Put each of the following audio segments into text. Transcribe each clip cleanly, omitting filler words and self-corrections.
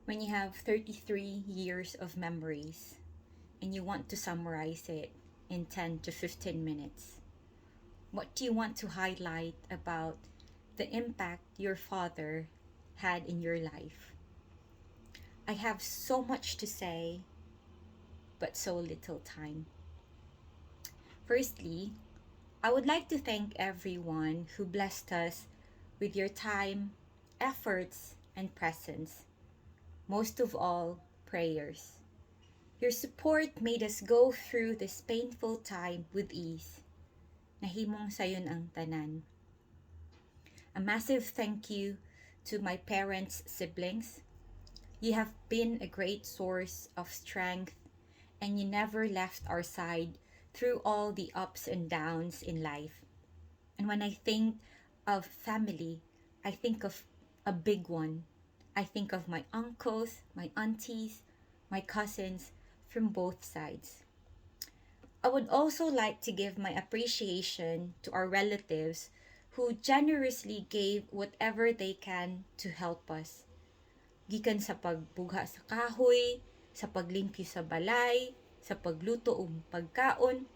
When you have 33 years of memories and you want to summarize it in 10 to 15 minutes, what do you want to highlight about the impact your father had in your life? I have so much to say, but so little time. Firstly, I would like to thank everyone who blessed us with your time, efforts, and presence. Most of all, prayers. Your support made us go through this painful time with ease. Nahimong sayon ang tanan. A massive thank you to my parents' siblings. You have been a great source of strength and you never left our side through all the ups and downs in life. And when I think of family, I think of a big one. I think of my uncles, my aunties, my cousins from both sides. I would also like to give my appreciation to our relatives who generously gave whatever they can to help us. Gikan sa pagbugha sa kahoy, sa paglimpyo sa balay, sa pagluto og pagkaon.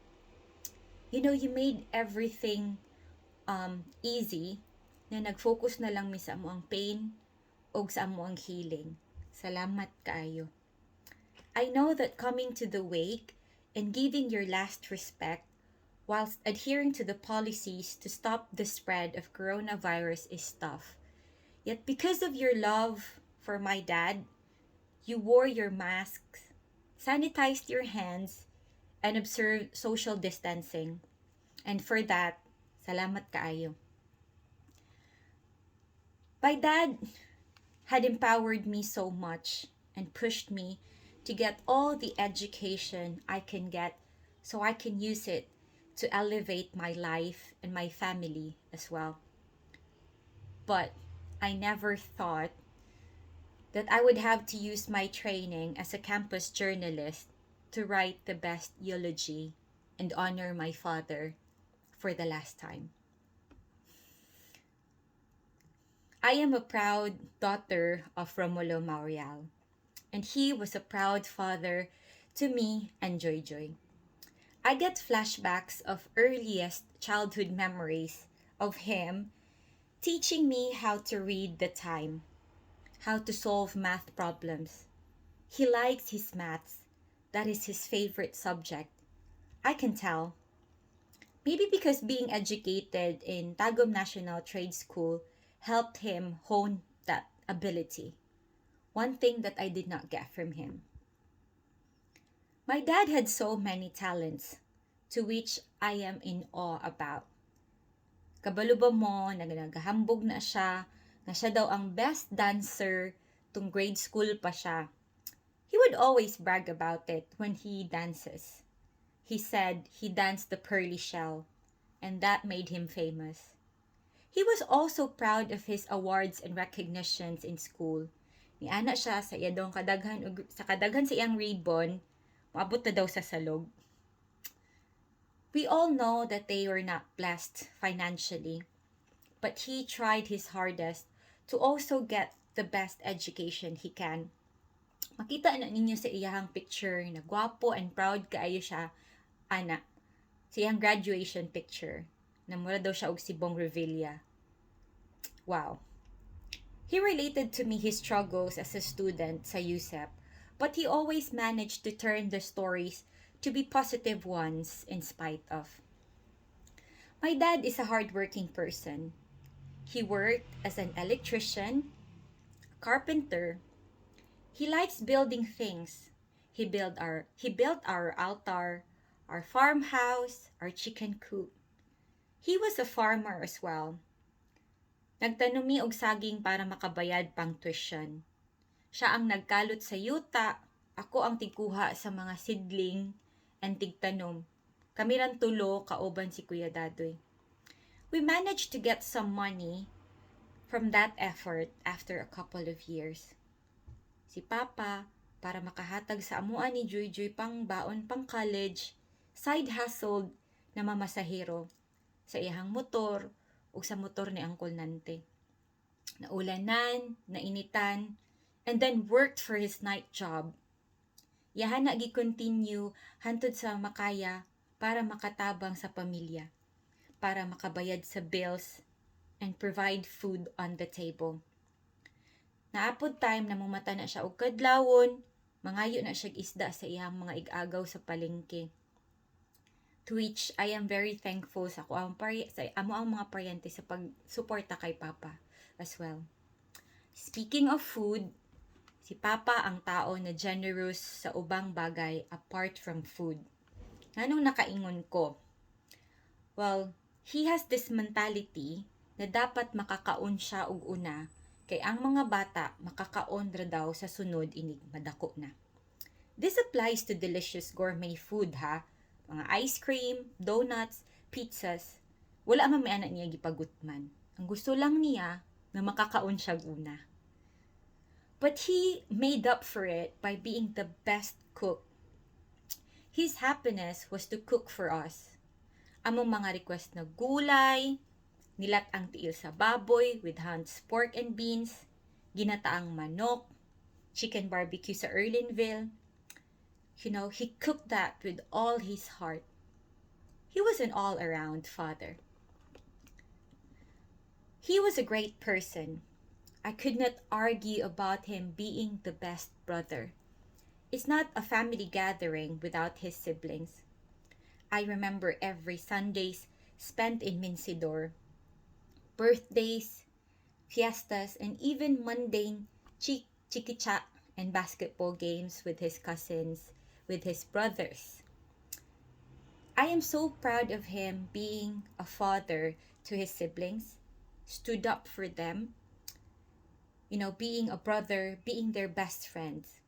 You made everything easy na nag-focus na lang mi sa amo ang pain o sa amo ang healing. Salamat kaayo. I know that coming to the wake and giving your last respect whilst adhering to the policies to stop the spread of coronavirus is tough. Yet because of your love for my dad, you wore your masks, sanitized your hands, and observed social distancing. And for that, salamat kaayo. My dad had empowered me so much and pushed me to get all the education I can get so I can use it to elevate my life and my family as well. But I never thought that I would have to use my training as a campus journalist to write the best eulogy and honor my father for the last time. I am a proud daughter of Romulo Maurial, and he was a proud father to me and Joy Joy. I get flashbacks of earliest childhood memories of him teaching me how to read the time, how to solve math problems. He likes his maths. That is his favorite subject. I can tell. Maybe because being educated in Tagum National Trade School helped him hone that ability. One thing that I did not get from him. My dad had so many talents, to which I am in awe about. Kabalo ba mo na naghahambog na siya daw ang best dancer tung grade school pa siya. He would always brag about it when he dances. He said he danced the pearly shell, and that made him famous. He was also proud of his awards and recognitions in school. Niana siya sa iyadong kadaghan sa iyang ribbon, maabot na daw sa salog. We all know that they were not blessed financially, but he tried his hardest to also get the best education he can. Makita na ninyo sa iyang picture na gwapo and proud kaayo siya, ana, sa iyang graduation picture, na mura daw siya og sibong Revilla. Wow. He related to me his struggles as a student sa USEP, but he always managed to turn the stories to be positive ones in spite of. My dad is a hardworking person. He worked as an electrician, a carpenter. He likes building things. He built our altar, our farmhouse, our chicken coop. He was a farmer as well. Nagtanumi og saging para makabayad pang tuition. Siya ang nagkalot sa yuta, ako ang tigkuha sa mga sidling and tigtanom. Kami ran tulo kauban si Kuya Dadoy. We managed to get some money from that effort after a couple of years. Si Papa, para makahatag sa amuan ni Joy Joy pang baon pang college, side hustled na mamasahero sa iyang motor o sa motor ni Uncle Nante. Naulanan, nainitan, and then worked for his night job. Yahan na gi-continue hantod sa makaya para makatabang sa pamilya, para makabayad sa bills, and provide food on the table. Naapod time na mumata na siya og kadlawon, mangayo na siya isda sa iyang mga igagaw sa palengke. To which I am very thankful sa amo ang mga paryente sa pagsuporta kay Papa as well. Speaking of food, si Papa ang tao na generous sa ubang bagay apart from food. Anong nakaingon ko? Well, he has this mentality na dapat makakaon siya og una, kay ang mga bata makakaon ra daw sa sunod inig madako na. This applies to delicious gourmet food ha, mga ice cream, donuts, pizzas. Wala man may anak niya gipagutman. Ang gusto lang niya na makakaon siya una. But he made up for it by being the best cook. His happiness was to cook for us. Among mga request na gulay, nilat ang tiil sa baboy with Hunt's pork and beans, ginataang manok, chicken barbecue sa Erlinville. You know, he cooked that with all his heart. He was an all-around father. He was a great person. I could not argue about him being the best brother. It's not a family gathering without his siblings. I remember every Sundays spent in Minsidor, birthdays, fiestas, and even mundane chikicha and basketball games with his cousins, with his brothers. I am so proud of him being a father to his siblings, stood up for them, being a brother, being their best friends.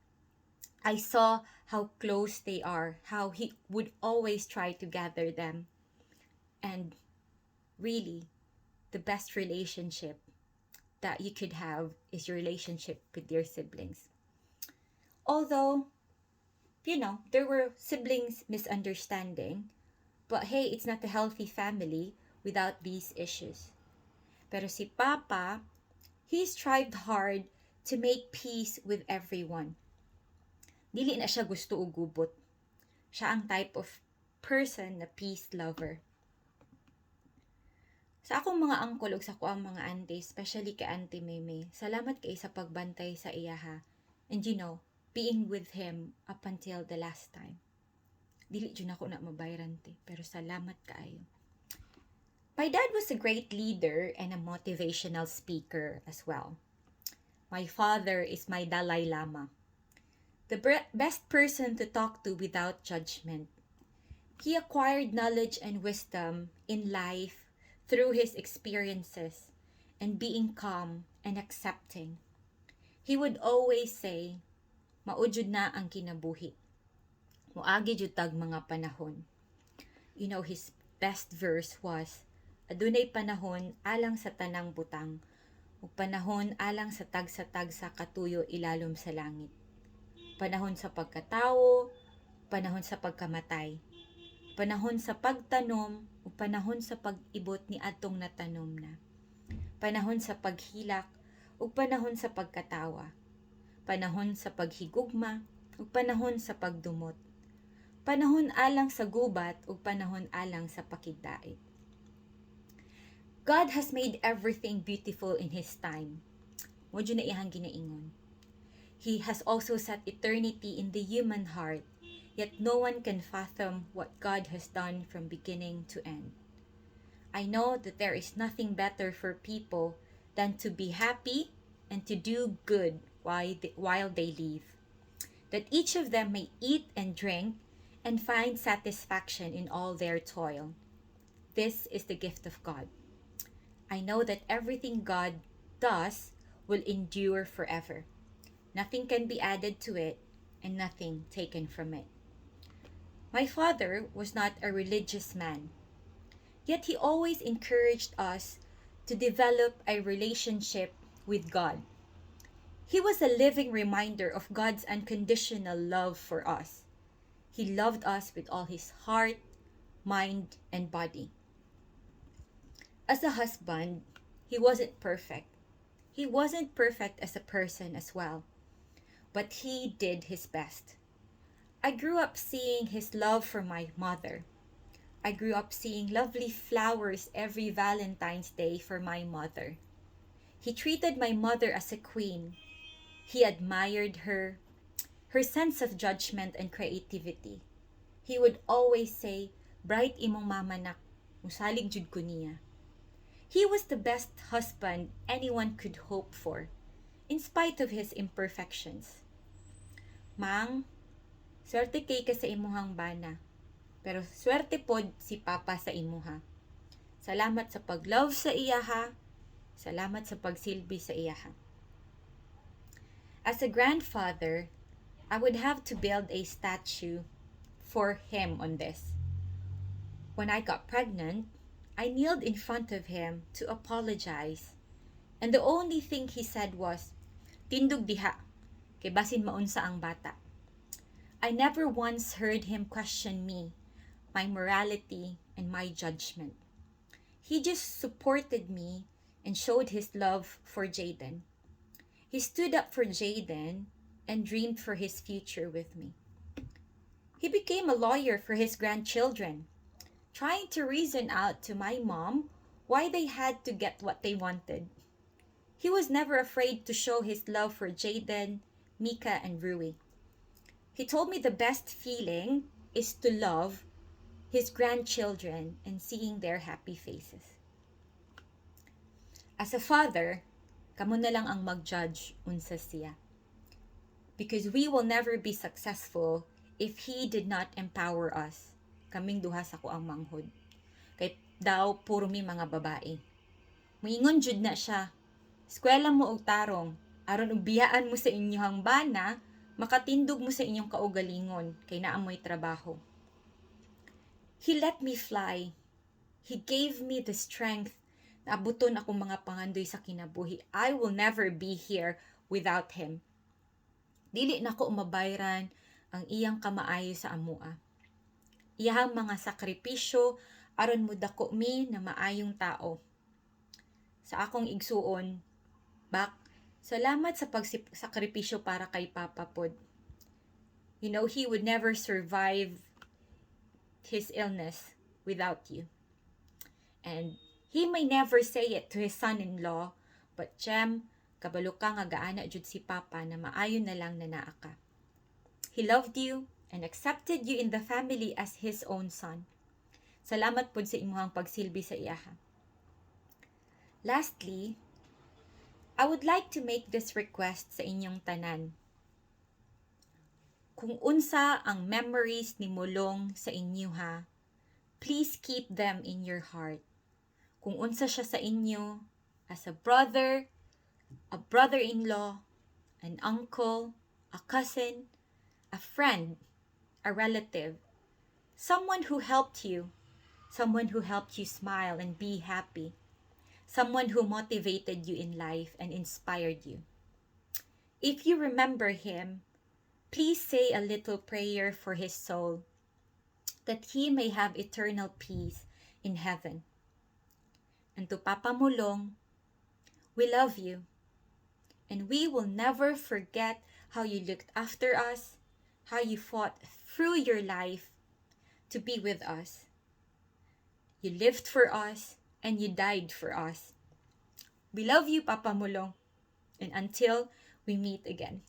I saw how close they are, how he would always try to gather them. And really, the best relationship that you could have is your relationship with your siblings. Although, there were siblings misunderstanding, but hey, it's not a healthy family without these issues. Pero si Papa, he strived hard to make peace with everyone. Dili na siya gusto og gubot. Siya ang type of person na peace lover. Sa akong mga angkol ug sa akong mga auntie, especially kay Auntie Meme, salamat kay sa pagbantay sa iya ha. And being with him up until the last time. Dili jud ako na mabayran te, pero salamat kaayo. My dad was a great leader and a motivational speaker as well. My father is my Dalai Lama. The best person to talk to without judgment. He acquired knowledge and wisdom in life through his experiences and being calm and accepting. He would always say, maujud na ang kinabuhi. Moagi jud tag mga panahon. His best verse was, adunay panahon alang sa tanang butang, ug panahon alang sa tag-sa katuyo ilalom sa langit. Panahon sa pagkatawo, panahon sa pagkamatay, panahon sa pagtanom, o panahon sa pag-ibot ni atong natanom na. Panahon sa paghilak, o panahon sa pagkatawa. Panahon sa paghigugma, o panahon sa pagdumot. Panahon alang sa gubat, o panahon alang sa pakigdait. God has made everything beautiful in His time. Modyo na ihang ginaingon. He has also set eternity in the human heart, yet no one can fathom what God has done from beginning to end. I know that there is nothing better for people than to be happy and to do good while they live. That each of them may eat and drink and find satisfaction in all their toil. This is the gift of God. I know that everything God does will endure forever. Nothing can be added to it and nothing taken from it. My father was not a religious man, yet he always encouraged us to develop a relationship with God. He was a living reminder of God's unconditional love for us. He loved us with all his heart, mind, and body. As a husband, he wasn't perfect. He wasn't perfect as a person as well. but he did his best. I grew up seeing his love for my mother. I grew up seeing lovely flowers every Valentine's Day for my mother. He treated my mother as a queen. He admired her sense of judgment and creativity. He would always say, "Bright imong mama nak, musalig jud ko niya." He was the best husband anyone could hope for, in spite of his imperfections. Mang, swerte kay ka sa imuhang bana, pero swerte pod si Papa sa imuha. Salamat sa pag-love sa iyaha, salamat sa pagsilbi sa iyaha. As a grandfather, I would have to build a statue for him on this. When I got pregnant, I kneeled in front of him to apologize. And the only thing he said was, "Tindog diha, kay basin maunsa ang bata." I never once heard him question me, my morality, and my judgment. He just supported me and showed his love for Jaden. He stood up for Jaden and dreamed for his future with me. He became a lawyer for his grandchildren, trying to reason out to my mom why they had to get what they wanted. He was never afraid to show his love for Jaden, Mika, and Rui. He told me the best feeling is to love his grandchildren and seeing their happy faces. As a father, kamo na lang ang mag-judge unsa siya. Because we will never be successful if he did not empower us. Kaming duha sa ko ang manghod. Kay daw puro mi mga babae. Muingon jud na siya. Eskwela mo og tarong, aron ubiyaan mo sa inyong bana, makatindog mo sa inyong kaugalingon kay naa mo'y trabaho. He let me fly. He gave me the strength na abuton akong mga pangandoy sa kinabuhi. I will never be here without him. Dili na ko mabayran ang iyang kamaayo sa amua. Iyang mga sakripisyo aron mo dako mi na maayong tao. Sa akong igsuon, Bak, salamat sa pagsakripisyo para kay Papa pod. You know, he would never survive his illness without you. And he may never say it to his son-in-law, but Jem, kabalo ka nga gaana jud si Papa na maayo na lang na naa ka. He loved you and accepted you in the family as his own son. Salamat pod sa imuhang pagsilbi sa iyaha. Lastly, I would like to make this request sa inyong tanan. Kung unsa ang memories ni Mulong sa inyo ha, please keep them in your heart. Kung unsa siya sa inyo as a brother-in-law, an uncle, a cousin, a friend, a relative, someone who helped you smile and be happy, someone who motivated you in life and inspired you. If you remember him, please say a little prayer for his soul, that he may have eternal peace in heaven. And to Papa Mulong, we love you, and we will never forget how you looked after us, how you fought through your life to be with us. You lived for us, and you died for us. We love you, Papa Mulong, and until we meet again.